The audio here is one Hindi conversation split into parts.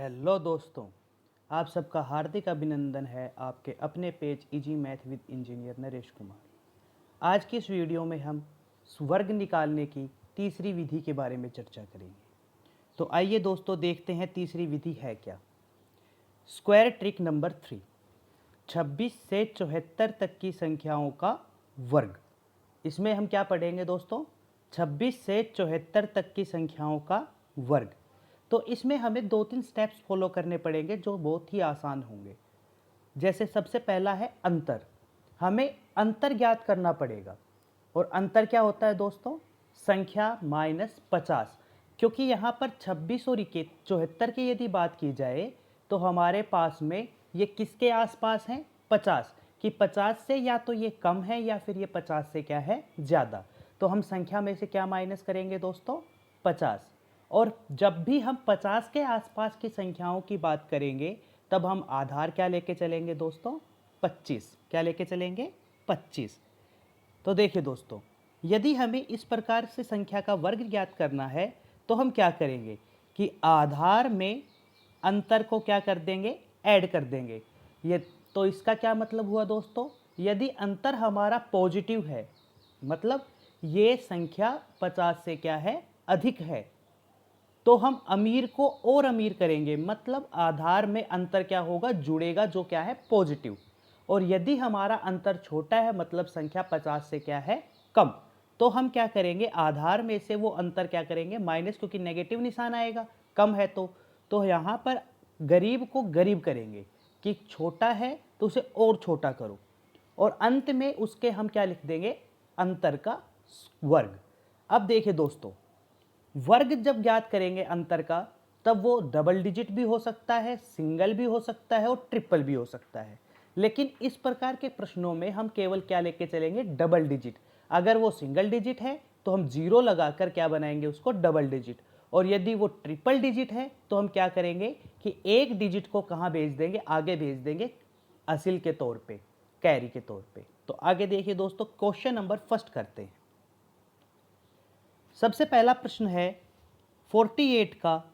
हेलो दोस्तों, आप सबका हार्दिक अभिनंदन है आपके अपने page easy math with engineer Naresh Kumar. आज की इस वीडियो में हम वर्ग निकालने की तीसरी विधि के बारे में चर्चा करेंगे। तो आइए दोस्तों देखते हैं तीसरी विधि है क्या। स्क्वायर ट्रिक नंबर 3, 26 से 74 तक की संख्याओं का वर्ग। इसमें हम क्या पढ़ेंगे दोस्तों? 26 से 74 तक की संख्याओं का वर्ग। तो इसमें हमें 2-3 स्टेप्स फॉलो करने पड़ेंगे जो बहुत ही आसान होंगे। जैसे सबसे पहला है अंतर। हमें अंतर ज्ञात करना पड़ेगा। और अंतर क्या होता है दोस्तों? संख्या -50। क्योंकि यहाँ पर 26 और 74 की यदि बात की जाए तो हमारे पास में ये किसके आसपास हैं? 50। कि 50 से या तो ये कम है या फिर ये 50 से क्या है? ज़्यादा। तो हम संख्या में से क्या माइनस करेंगे दोस्तों? 50। और जब भी हम 50 के आसपास की संख्याओं की बात करेंगे तब हम आधार क्या लेके चलेंगे दोस्तों? 25। क्या लेके चलेंगे? 25। तो देखिए दोस्तों, यदि हमें इस प्रकार से संख्या का वर्ग ज्ञात करना है तो हम क्या करेंगे कि आधार में अंतर को क्या कर देंगे? ऐड कर देंगे। ये तो इसका क्या मतलब हुआ दोस्तों? यदि अंतर हमारा पॉजिटिव है, मतलब ये संख्या 50 से क्या है? अधिक है, तो हम अमीर को और अमीर करेंगे। मतलब आधार में अंतर क्या होगा? जुड़ेगा, जो क्या है? पॉजिटिव। और यदि हमारा अंतर छोटा है, मतलब संख्या 50 से क्या है? कम, तो हम क्या करेंगे? आधार में से वो अंतर क्या करेंगे? माइनस, क्योंकि नेगेटिव निशान आएगा, कम है तो यहाँ पर गरीब को गरीब करेंगे कि छोटा है तो उसे और छोटा करो। और अंत में उसके हम क्या लिख देंगे? अंतर का वर्ग। अब देखिए दोस्तों, वर्ग जब ज्ञात करेंगे अंतर का, तब वो डबल डिजिट भी हो सकता है, सिंगल भी हो सकता है और ट्रिपल भी हो सकता है। लेकिन इस प्रकार के प्रश्नों में हम केवल क्या लेके चलेंगे? Double digit. अगर वो सिंगल डिजिट है तो हम जीरो लगाकर क्या बनाएंगे? उसको डबल डिजिट। और यदि वो ट्रिपल डिजिट है तो हम क्या करेंगे कि एक डिजिट को कहाँ भेज देंगे? आगे भेज देंगे असिल के तौर पे, कैरी के तौर पे। तो आगे देखिए दोस्तों, क्वेश्चन नंबर फर्स्ट करते हैं। सबसे पहला प्रश्न है 48 का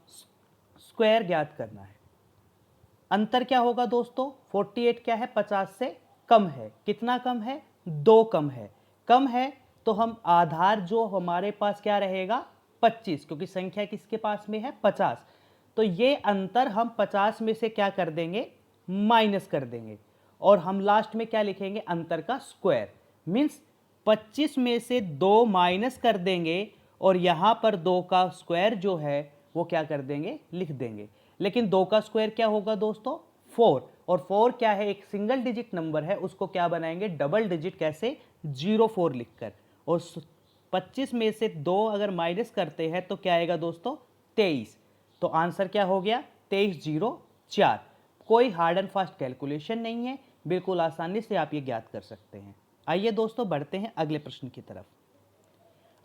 स्क्वायर ज्ञात करना है। अंतर क्या होगा दोस्तों? 48 क्या है? 50 से कम है। कितना कम है? 2 कम है। कम है तो हम आधार जो हमारे पास क्या रहेगा? 25, क्योंकि संख्या किसके पास में है? 50। तो ये अंतर हम 50 में से क्या कर देंगे? माइनस कर देंगे। और हम लास्ट में क्या लिखेंगे? अंतर का स्क्वायर। मीन्स 25 में से 2 माइनस कर देंगे और यहाँ पर 2 का स्क्वायर जो है वो क्या कर देंगे? लिख देंगे। लेकिन 2 का स्क्वायर क्या होगा दोस्तों? 4। और 4 क्या है? एक सिंगल डिजिट नंबर है, उसको क्या बनाएंगे? Double digit. कैसे? 04 लिखकर। और 25 में से 2 अगर माइनस करते हैं तो क्या आएगा दोस्तों? 23। तो आंसर क्या हो गया? 2304। कोई हार्ड एंड फास्ट कैलकुलेशन नहीं है, बिल्कुल आसानी से आप ये ज्ञात कर सकते हैं। आइए दोस्तों बढ़ते हैं अगले प्रश्न की तरफ।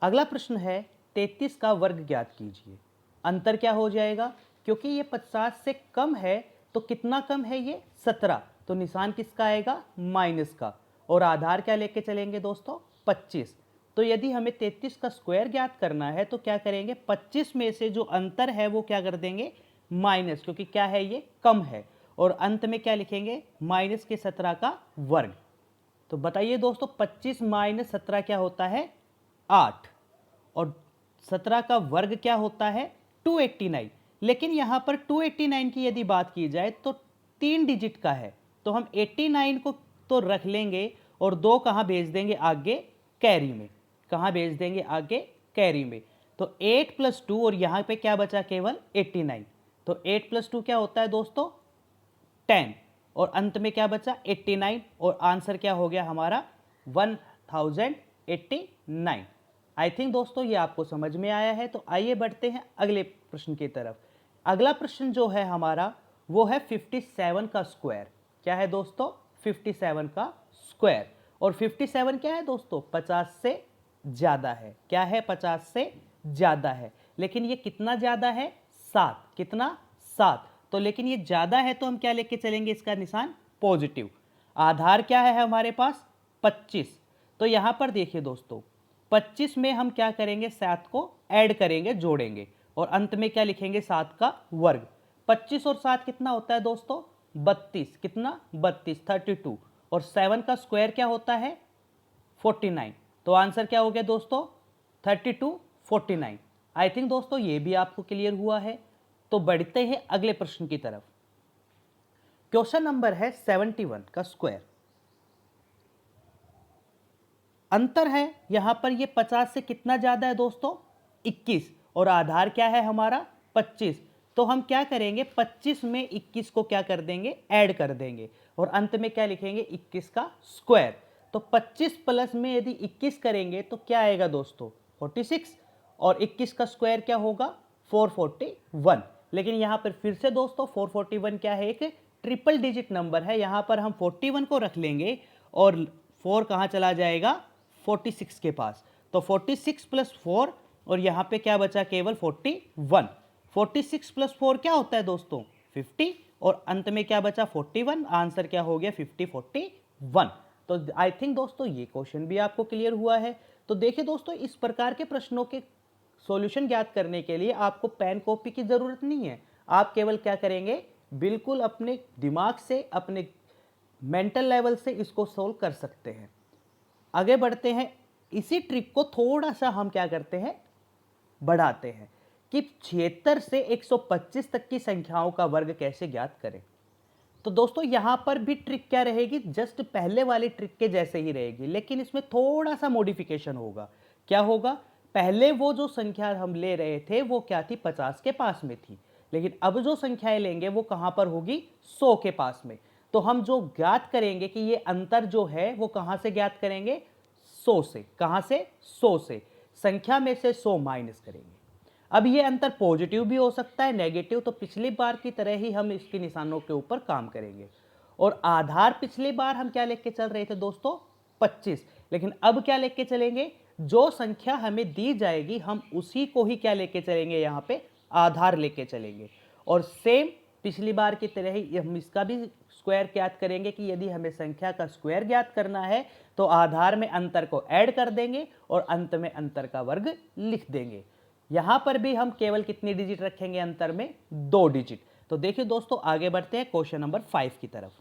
अगला प्रश्न है 33 का वर्ग ज्ञात कीजिए। अंतर क्या हो जाएगा? क्योंकि ये 50 से कम है तो कितना कम है ये? 17। तो निशान किसका आएगा? माइनस का। और आधार क्या लेके चलेंगे दोस्तों? 25। तो यदि हमें 33 का स्क्वायर ज्ञात करना है तो क्या करेंगे? 25 में से जो अंतर है वो क्या कर देंगे? माइनस, क्योंकि क्या है? ये कम है। और अंत में क्या लिखेंगे? माइनस के 17 का वर्ग। तो बताइए दोस्तों, 25 माइनस 17 क्या होता है? 8। और 17 का वर्ग क्या होता है? 289। लेकिन यहां पर 289 की यदि बात की जाए तो 3 डिजिट का है, तो हम 89 को तो रख लेंगे और 2 कहां भेज देंगे? आगे कैरी में। कहां भेज देंगे? आगे कैरी में। तो 8 + 2 और यहां पे क्या बचा? केवल 89। तो 8 + 2 क्या होता है दोस्तों? 10। और अंत में क्या बचा? 89। और आंसर क्या हो गया हमारा? 1089। आई थिंक दोस्तों ये आपको समझ में आया है। तो आइए बढ़ते हैं अगले प्रश्न की तरफ। अगला प्रश्न जो है हमारा वो है 57 का स्क्वायर। क्या है दोस्तों? 57 का स्क्वायर। और 57 क्या है दोस्तों? 50 से ज़्यादा है। क्या है? 50 से ज़्यादा है। लेकिन ये कितना ज़्यादा है? 7। कितना? 7। तो लेकिन ये ज़्यादा है तो हम क्या लेके चलेंगे? इसका निशान पॉजिटिव। आधार क्या है हमारे पास? 25। तो यहाँ पर देखिए दोस्तों, 25 में हम क्या करेंगे? 7 को ऐड करेंगे, जोड़ेंगे। और अंत में क्या लिखेंगे? 7 का वर्ग। 25 और 7 कितना होता है दोस्तों? 32। कितना? 32, 32। और 7 का स्क्वायर क्या होता है? 49। तो आंसर क्या हो गया दोस्तों? 32, 49। आई थिंक दोस्तों ये भी आपको क्लियर हुआ है। तो बढ़ते हैं अगले प्रश्न की तरफ। क्वेश्चन नंबर है 71 का स्क्वायर। अंतर है यहां पर, ये 50 से कितना ज्यादा है दोस्तों? 21। और आधार क्या है हमारा? 25। तो हम क्या करेंगे, 25 में 21 को क्या कर देंगे? ऐड कर देंगे। और अंत में क्या लिखेंगे? 21 का स्क्वायर। तो 25 प्लस में यदि 21 करेंगे तो क्या आएगा दोस्तों? 46। और 21 का स्क्वायर क्या होगा? 441। लेकिन यहां पर फिर से दोस्तों 441 क्या है? एक ट्रिपल डिजिट नंबर है। यहां पर हम 41 को रख लेंगे और 4 कहां चला जाएगा? 46 के पास। तो 46 प्लस 4 और यहाँ पे क्या बचा? केवल 41। 46 प्लस 4 क्या होता है दोस्तों? 50। और अंत में क्या बचा? 41। आंसर क्या हो गया? 50, 41। तो आई थिंक दोस्तों ये क्वेश्चन भी आपको क्लियर हुआ है। तो देखिए दोस्तों, इस प्रकार के प्रश्नों के सॉल्यूशन ज्ञात करने के लिए आपको पेन कॉपी की ज़रूरत नहीं है। आप केवल क्या करेंगे? बिल्कुल अपने दिमाग से, अपने मेंटल लेवल से इसको सोल्व कर सकते हैं। आगे बढ़ते हैं। इसी ट्रिक को थोड़ा सा हम क्या करते हैं? बढ़ाते हैं कि 76 से 125 तक की संख्याओं का वर्ग कैसे ज्ञात करें। तो दोस्तों यहां पर भी ट्रिक क्या रहेगी? जस्ट पहले वाली ट्रिक के जैसे ही रहेगी, लेकिन इसमें थोड़ा सा मॉडिफिकेशन होगा। क्या होगा? पहले वो जो संख्या हम ले रहे थे वो क्या थी? 50 के पास में थी। लेकिन अब जो संख्याएं लेंगे वो कहां पर होगी? 100 के पास में। तो हम जो ज्ञात करेंगे कि ये अंतर जो है वो कहां से ज्ञात करेंगे? 100 से। कहां से? 100 से। संख्या में से 100 माइनस करेंगे। अब ये अंतर पॉजिटिव भी हो सकता है, नेगेटिव। तो पिछली बार की तरह ही हम इसके निशानों के ऊपर काम करेंगे। और आधार पिछली बार हम क्या लेके चल रहे थे दोस्तों? 25। लेकिन अब क्या लेके चलेंगे? जो संख्या हमें दी जाएगी हम उसी को ही क्या लेके चलेंगे? यहां पे आधार लेके चलेंगे। और सेम पिछली बार की तरह ही हम इसका भी स्क्वायर ज्ञात करेंगे कि यदि हमें संख्या का स्क्वायर ज्ञात करना है तो आधार में अंतर को ऐड कर देंगे और अंत में अंतर का वर्ग लिख देंगे। यहां पर भी हम केवल कितनी डिजिट रखेंगे अंतर में? 2 डिजिट। तो देखिए दोस्तों आगे बढ़ते हैं क्वेश्चन नंबर 5 की तरफ।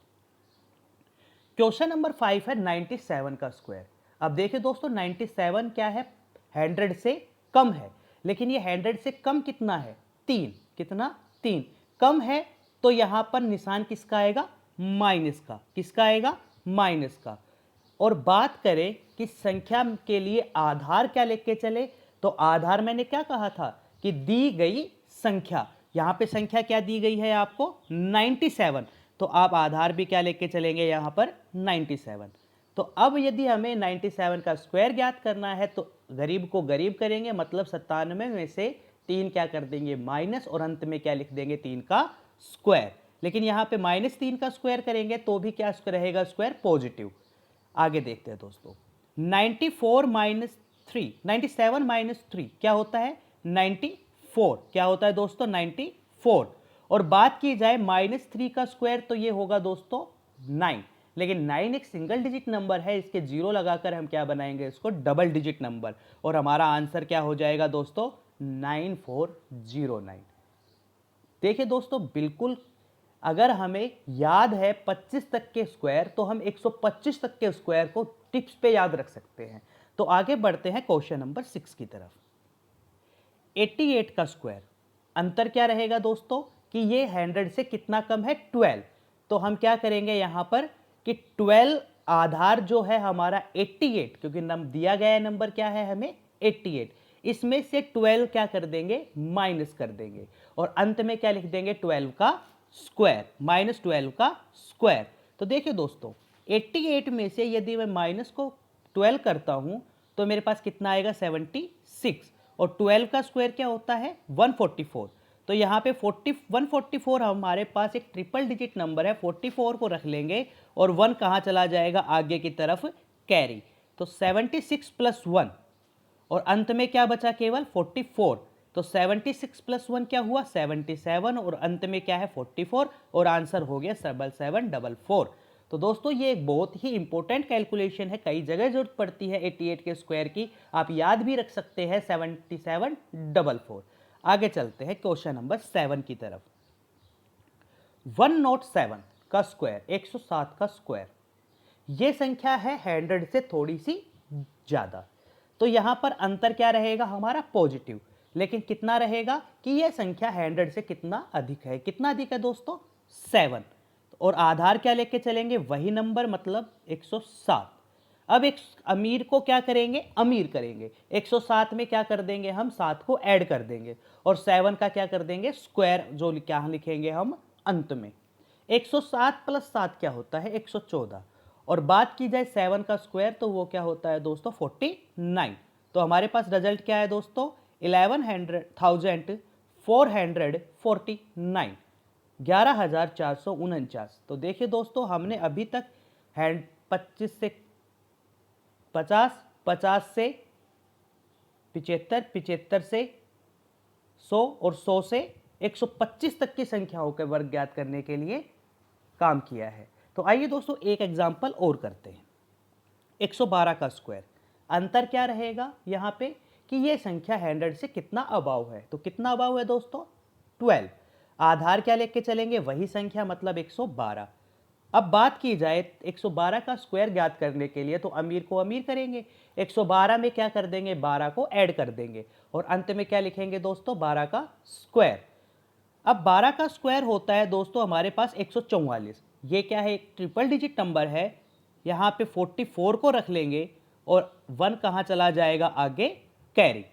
क्वेश्चन नंबर 5 है 97 का स्क्वायर। अब देखिए दोस्तों 97 क्या है? 100 से कम है। लेकिन ये 100 से कम कितना है? 3। कितना? 3। कम है तो यहां पर निशान किसका आएगा? माइनस का। किसका आएगा? माइनस का। और बात करें कि संख्या के लिए आधार क्या लेके चले, तो आधार मैंने क्या कहा था कि दी गई संख्या। यहां पे संख्या क्या दी गई है आपको? 97। तो आप आधार भी क्या लेके चलेंगे यहां पर? 97। तो अब यदि हमें 97 का स्क्वायर ज्ञात करना है तो गरीब को गरीब करेंगे, मतलब 97 में से 3 क्या कर देंगे? माइनस। और अंत में क्या लिख देंगे? 3 का स्क्वायर। लेकिन यहां पे -3 का स्क्वायर करेंगे तो भी क्या रहेगा? Square positive. आगे देखते हैं दोस्तों। 94 माइनस 3, 97 माइनस 3 क्या होता है? 94। क्या होता है दोस्तों? 94। और बात की जाए -3 का स्क्वायर तो ये होगा दोस्तों 9। लेकिन 9 एक सिंगल डिजिट नंबर है, इसके जीरो लगाकर हम क्या बनाएंगे? इसको डबल डिजिट नंबर। और हमारा आंसर क्या हो जाएगा दोस्तों? 9409। देखिए दोस्तों बिल्कुल, अगर हमें याद है 25 तक के स्क्वायर तो हम 125 तक के स्क्वायर को टिप्स पे याद रख सकते हैं। तो आगे बढ़ते हैं क्वेश्चन नंबर 6 की तरफ। 88 का स्क्वायर। अंतर क्या रहेगा दोस्तों कि ये 100 से कितना कम है? 12। तो हम क्या करेंगे यहां पर कि 12 आधार जो है हमारा 88, क्योंकि दिया गया नंबर क्या है हमें? 88। इसमें से 12 क्या कर देंगे? माइनस कर देंगे। और अंत में क्या लिख देंगे? 12 का स्क्वायर। -12 का स्क्वायर। तो देखिए दोस्तों 88 में से यदि मैं माइनस को 12 करता हूं तो मेरे पास कितना आएगा? 76। और 12 का स्क्वायर क्या होता है? 144। तो यहाँ पे 144 हमारे पास एक ट्रिपल डिजिट नंबर है। 44 को रख लेंगे और 1 कहाँ चला जाएगा? आगे की तरफ कैरी। तो 76 प्लस 1 और अंत में क्या बचा? केवल 44। तो 76 प्लस 1 क्या हुआ? 77। और अंत में क्या है? 44। और आंसर हो गया 7744। तो दोस्तों ये एक बहुत ही इंपॉर्टेंट कैलकुलेशन है, कई जगह जरूरत पड़ती है 88 के स्क्वायर की। आप याद भी रख सकते हैं 7744। आगे चलते हैं क्वेश्चन नंबर 7 की तरफ। 107 का स्क्वायर, 107 का स्क्वायर, ये संख्या है 100 से थोड़ी सी ज़्यादा, तो यहाँ पर अंतर क्या रहेगा हमारा पॉजिटिव, लेकिन कितना रहेगा कि यह संख्या 100 से कितना अधिक है, कितना अधिक है दोस्तों 7, और आधार क्या लेके चलेंगे वही नंबर मतलब 107। अब एक अमीर को क्या करेंगे, अमीर करेंगे, 107 में क्या कर देंगे हम 7 को ऐड कर देंगे और 7 का क्या कर देंगे स्क्वायर, जो क्या लिखेंगे हम अंत में। 107 प्लस 7 क्या होता है 114, और बात की जाए 7 का स्क्वायर तो वो क्या होता है दोस्तों 49। तो हमारे पास रिजल्ट क्या है दोस्तों 11,449, 11,449। तो देखिए दोस्तों हमने अभी तक 25 से 50, 50 से 75, 75 से 100 और 100 से 125 तक की संख्याओं के वर्ग ज्ञात करने के लिए काम किया है। तो आइए दोस्तों एक एग्जाम्पल और करते हैं। 112 का स्क्वायर, अंतर क्या रहेगा यहाँ पे कि ये संख्या 100 से कितना अबाव है, तो कितना अबाव है दोस्तों 12। आधार क्या लेके चलेंगे वही संख्या मतलब 112। अब बात की जाए 112 का स्क्वायर ज्ञात करने के लिए तो अमीर को अमीर करेंगे, 112 में क्या कर देंगे 12 को ऐड कर देंगे और अंत में क्या लिखेंगे दोस्तों 12 का स्क्वायर। अब 12 का स्क्वायर होता है दोस्तों हमारे पास 144, ये क्या है एक ट्रिपल डिजिट नंबर है, यहाँ पे 44 को रख लेंगे और 1 कहाँ चला जाएगा आगे कैरी,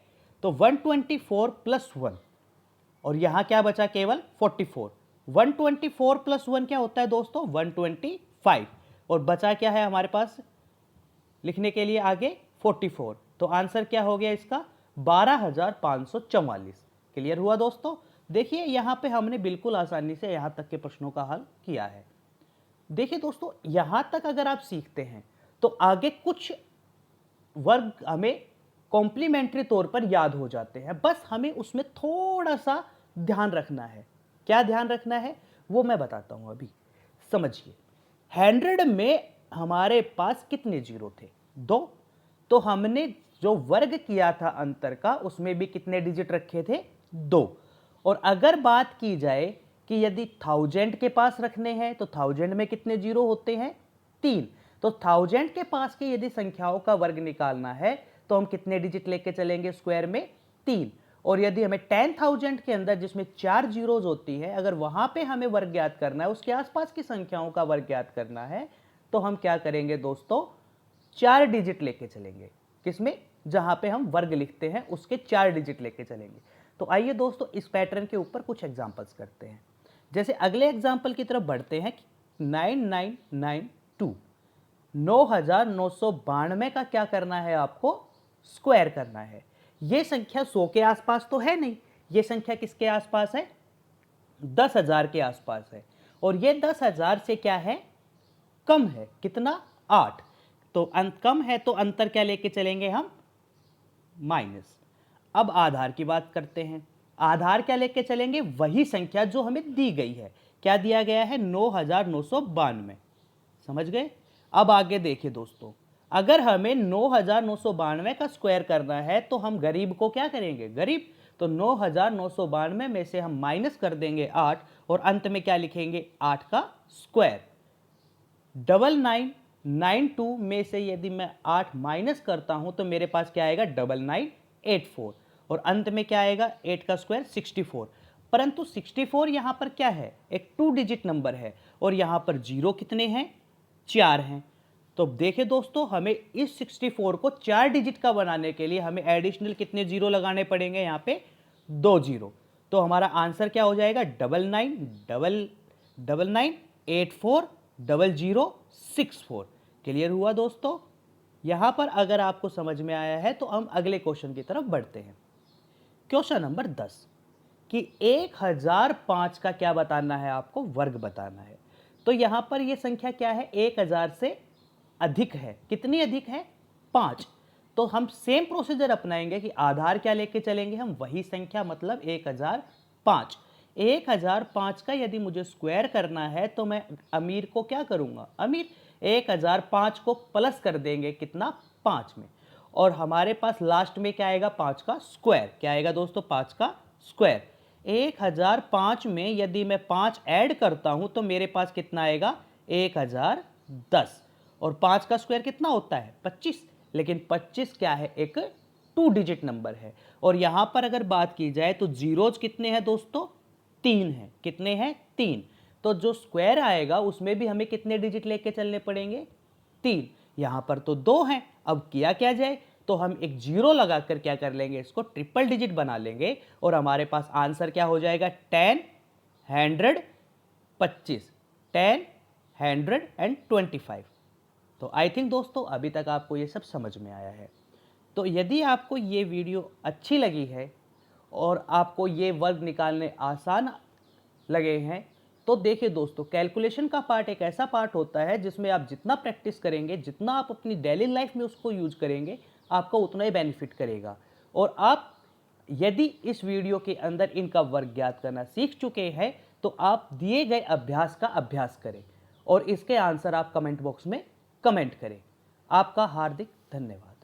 तो 124 प्लस 1 और यहाँ क्या बचा केवल 44। 124 प्लस 1 क्या होता है दोस्तों 125, और बचा क्या है हमारे पास लिखने के लिए आगे 44, तो आंसर क्या हो गया इसका 12,544। क्लियर हुआ दोस्तों। देखिए यहाँ पे हमने बिल्कुल आसानी से यहाँ तक के प्रश्नों का हल किया है। देखिए दोस्तों यहाँ तक अगर आप सीखते हैं तो आगे कुछ वर्ग हमें कॉम्प्लीमेंट्री तौर पर याद हो जाते हैं, बस हमें उसमें थोड़ा सा ध्यान रखना है। क्या ध्यान रखना है वो मैं बताता हूं अभी, समझिए। 100 में हमारे पास कितने जीरो थे 2, तो हमने जो वर्ग किया था अंतर का उसमें भी कितने डिजिट रखे थे 2। और अगर बात की जाए कि यदि 1000 के पास रखने हैं तो 1000 में कितने जीरो होते हैं 3, तो 1000 के पास की यदि संख्याओं का वर्ग निकालना है तो हम कितने डिजिट लेके चलेंगे स्क्वायर में 3। और यदि हमें 10,000 के अंदर जिसमें 4 जीरोज होती है अगर वहां पे हमें वर्ग ज्ञात करना है, उसके आसपास की संख्याओं का वर्ग ज्ञात करना है, तो हम क्या करेंगे दोस्तों 4 डिजिट लेके चलेंगे, किसमें जहां पे हम वर्ग लिखते हैं उसके 4 डिजिट लेके चलेंगे। तो आइए दोस्तों इस पैटर्न के ऊपर कुछ एग्जांपल्स करते हैं। जैसे अगले एग्जांपल की तरफ बढ़ते हैं। 9992, 9,992 का क्या करना है आपको स्क्वायर करना है। ये संख्या 100 के आसपास तो है नहीं, ये संख्या किसके आसपास है 10,000 के आसपास है, और ये 10,000 से क्या है कम है, कितना 8, तो कम है तो अंतर क्या लेके चलेंगे हम माइनस। अब आधार की बात करते हैं। आधार क्या लेके चलेंगे वही संख्या जो हमें दी गई है, क्या दिया गया है 9,992, समझ गए। अब आगे देखिए दोस्तों, अगर हमें 9,992 का स्क्वायर करना है तो हम गरीब को क्या करेंगे गरीब, तो 9,992 में से हम माइनस कर देंगे 8 और अंत में क्या लिखेंगे 8 का स्क्वायर। 9992 में से यदि मैं 8 माइनस करता हूं तो मेरे पास क्या आएगा 9984 और अंत में क्या आएगा 8 का स्क्वायर 64। परंतु 64 यहां पर क्या है एक 2 डिजिट नंबर है और यहां पर जीरो कितने हैं 4 हैं। तो देखिए दोस्तों हमें इस 64 को 4 डिजिट का बनाने के लिए हमें एडिशनल कितने जीरो लगाने पड़ेंगे यहाँ पे 2 जीरो। तो हमारा आंसर क्या हो जाएगा 9999840064। क्लियर हुआ दोस्तों। यहाँ पर अगर आपको समझ में आया है तो हम अगले क्वेश्चन की तरफ बढ़ते हैं। क्वेश्चन नंबर 10 कि 1005 का क्या बताना है आपको वर्ग बताना है। तो यहाँ पर ये संख्या क्या है 1000 से अधिक है, कितनी अधिक है 5। तो हम सेम प्रोसीजर अपनाएंगे कि आधार क्या लेके चलेंगे हम वही संख्या मतलब 1005। 1005 का यदि मुझे स्क्वायर करना है तो मैं अमीर को क्या करूंगा अमीर 1005 को प्लस कर देंगे कितना 5 में, और हमारे पास लास्ट में क्या आएगा 5 का स्क्वायर, क्या आएगा दोस्तों 5 का स्क्वायर। 1005 में यदि मैं 5 ऐड करता हूं तो मेरे पास कितना आएगा 1010, और 5 का स्क्वायर कितना होता है 25, लेकिन 25 क्या है एक 2 डिजिट नंबर है। और यहां पर अगर बात की जाए तो जीरोज कितने हैं दोस्तों 3 हैं, कितने हैं 3, तो जो स्क्वायर आएगा उसमें भी हमें कितने डिजिट लेके चलने पड़ेंगे 3, यहां पर तो 2 हैं। अब किया क्या जाए, तो हम एक जीरो लगाकर क्या कर लेंगे इसको ट्रिपल डिजिट बना लेंगे और हमारे पास आंसर क्या हो जाएगा 10 100 25, 10 100 एंड 25। तो आई थिंक दोस्तों अभी तक आपको ये सब समझ में आया है। तो यदि आपको ये वीडियो अच्छी लगी है और आपको ये वर्ग निकालने आसान लगे हैं, तो देखिए दोस्तों, कैलकुलेशन का पार्ट एक ऐसा पार्ट होता है जिसमें आप जितना प्रैक्टिस करेंगे, जितना आप अपनी डेली लाइफ में उसको यूज करेंगे, आपको उतना ही बेनिफिट करेगा। और आप यदि इस वीडियो के अंदर इनका वर्ग ज्ञात करना सीख चुके हैं तो आप दिए गए अभ्यास का अभ्यास करें और इसके आंसर आप कमेंट बॉक्स में कमेंट करें। आपका हार्दिक धन्यवाद।